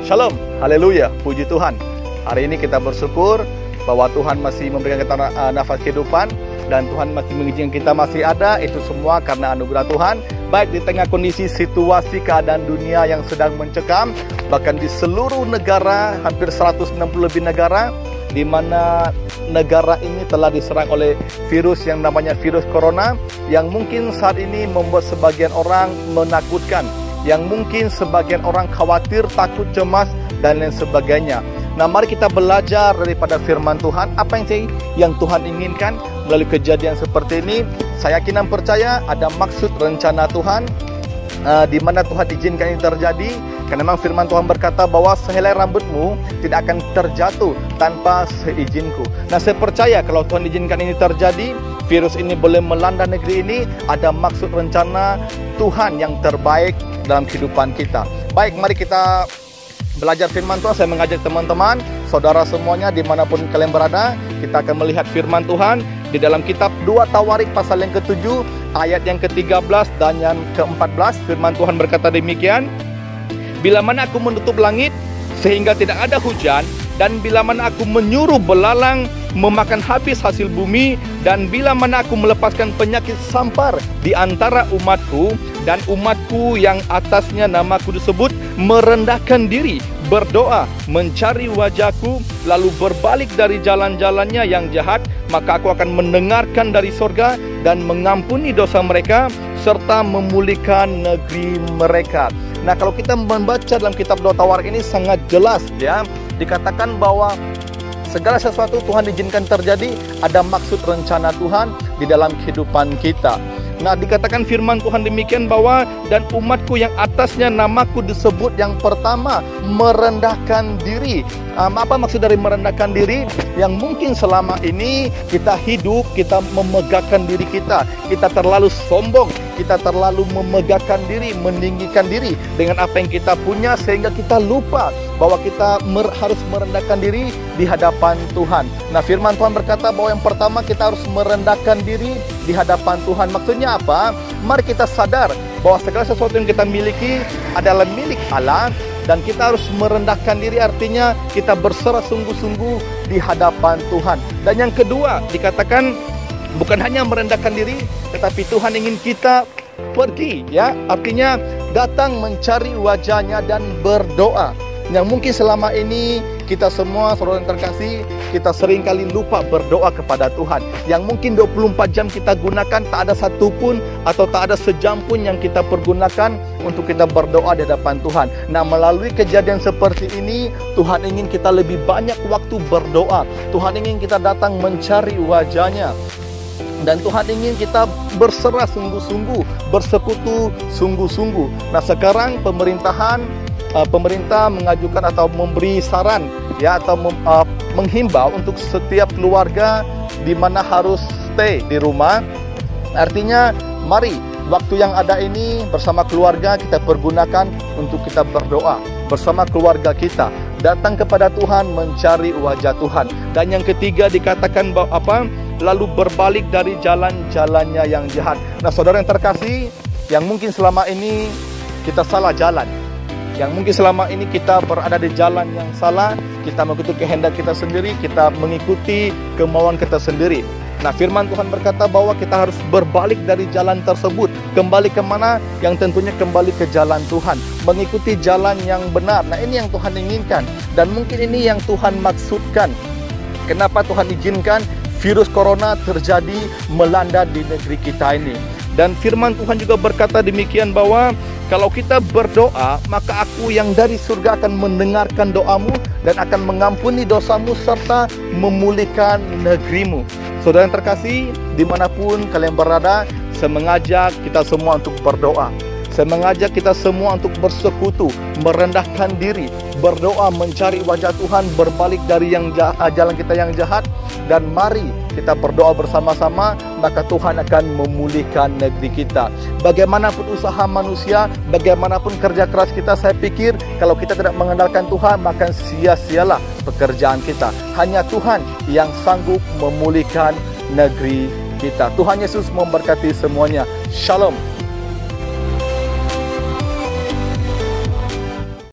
Shalom, haleluya, puji Tuhan. Hari ini kita bersyukur bahwa Tuhan masih memberikan kita nafas kehidupan dan Tuhan masih mengizinkan kita masih ada. Itu semua karena anugerah Tuhan. Baik di tengah kondisi situasi keadaan dunia yang sedang mencekam, bahkan di seluruh negara, hampir 160 lebih negara, di mana negara ini telah diserang oleh virus yang namanya virus corona, yang mungkin saat ini membuat sebagian orang menakutkan, yang mungkin sebagian orang khawatir, takut, cemas, dan lain sebagainya. Nah, mari kita belajar daripada firman Tuhan. Apa yang Tuhan inginkan melalui kejadian seperti ini. Saya yakin dan percaya ada maksud rencana Tuhan, di mana Tuhan izinkan ini terjadi. Karena memang firman Tuhan berkata bahwa sehelai rambutmu tidak akan terjatuh tanpa seizinku. Nah, saya percaya kalau Tuhan izinkan ini terjadi, virus ini boleh melanda negeri ini, ada maksud rencana Tuhan yang terbaik dalam kehidupan kita. Baik, mari kita belajar firman Tuhan. Saya mengajak teman-teman, saudara semuanya dimanapun kalian berada, kita akan melihat firman Tuhan di dalam kitab 2 Tawarik pasal yang ke-7 ayat yang ke-13 dan yang ke-14. Firman Tuhan berkata demikian: bila mana aku menutup langit sehingga tidak ada hujan, dan bila mana aku menyuruh belalang memakan habis hasil bumi, dan bila mana aku melepaskan penyakit sampar di antara umatku, dan umatku yang atasnya namaku disebut merendahkan diri, berdoa, mencari wajahku, lalu berbalik dari jalan-jalannya yang jahat, maka aku akan mendengarkan dari sorga dan mengampuni dosa mereka, serta memulihkan negeri mereka. Nah, kalau kita membaca dalam kitab 2 Tawarik ini sangat jelas ya, dikatakan bahwa segala sesuatu Tuhan izinkan terjadi, ada maksud rencana Tuhan di dalam kehidupan kita. Nah, dikatakan firman Tuhan demikian bahwa dan umatku yang atasnya namaku disebut, yang pertama merendahkan diri. Apa maksud dari merendahkan diri? Yang mungkin selama ini kita hidup, kita memegahkan diri kita terlalu sombong, kita terlalu memegahkan diri, meninggikan diri dengan apa yang kita punya, sehingga kita lupa bahwa kita harus merendahkan diri di hadapan Tuhan. Nah, firman Tuhan berkata bahwa yang pertama kita harus merendahkan diri di hadapan Tuhan. Maksudnya apa? Mari kita sadar bahwa segala sesuatu yang kita miliki adalah milik Allah, dan kita harus merendahkan diri, artinya kita berserah sungguh-sungguh di hadapan Tuhan. Dan yang kedua dikatakan bukan hanya merendahkan diri, tetapi Tuhan ingin kita pergi ya, artinya datang mencari wajahnya dan berdoa. Yang mungkin selama ini kita semua, saudara yang terkasih, kita seringkali lupa berdoa kepada Tuhan. Yang mungkin 24 jam kita gunakan, tak ada satu pun atau tak ada sejam pun yang kita pergunakan untuk kita berdoa di hadapan Tuhan. Nah, melalui kejadian seperti ini, Tuhan ingin kita lebih banyak waktu berdoa. Tuhan ingin kita datang mencari wajahnya. Dan Tuhan ingin kita berserah sungguh-sungguh, bersekutu sungguh-sungguh. Nah, sekarang pemerintah mengajukan atau memberi saran ya, atau menghimbau untuk setiap keluarga di mana harus stay di rumah. Artinya mari waktu yang ada ini bersama keluarga kita pergunakan untuk kita berdoa bersama keluarga kita, datang kepada Tuhan, mencari wajah Tuhan. Dan yang ketiga dikatakan bahwa apa? Lalu berbalik dari jalan-jalannya yang jahat. Nah, saudara yang terkasih, yang mungkin selama ini kita salah jalan, yang mungkin selama ini kita berada di jalan yang salah, kita mengikuti kehendak kita sendiri, kita mengikuti kemauan kita sendiri. Nah, firman Tuhan berkata bahwa kita harus berbalik dari jalan tersebut. Kembali kemana? Yang tentunya kembali ke jalan Tuhan, mengikuti jalan yang benar. Nah, ini yang Tuhan inginkan, dan mungkin ini yang Tuhan maksudkan. Kenapa Tuhan izinkan virus corona terjadi melanda di negeri kita ini? Dan firman Tuhan juga berkata demikian bahwa kalau kita berdoa, maka aku yang dari surga akan mendengarkan doamu dan akan mengampuni dosamu serta memulihkan negerimu. Saudara yang terkasih, dimanapun kalian berada, saya mengajak kita semua untuk berdoa. Saya mengajak kita semua untuk bersekutu, merendahkan diri, berdoa, mencari wajah Tuhan, berbalik dari jalan kita yang jahat, dan mari kita berdoa bersama-sama, maka Tuhan akan memulihkan negeri kita. Bagaimanapun usaha manusia, bagaimanapun kerja keras kita, saya pikir kalau kita tidak mengandalkan Tuhan, maka sia-sialah pekerjaan kita. Hanya Tuhan yang sanggup memulihkan negeri kita. Tuhan Yesus memberkati semuanya. Shalom.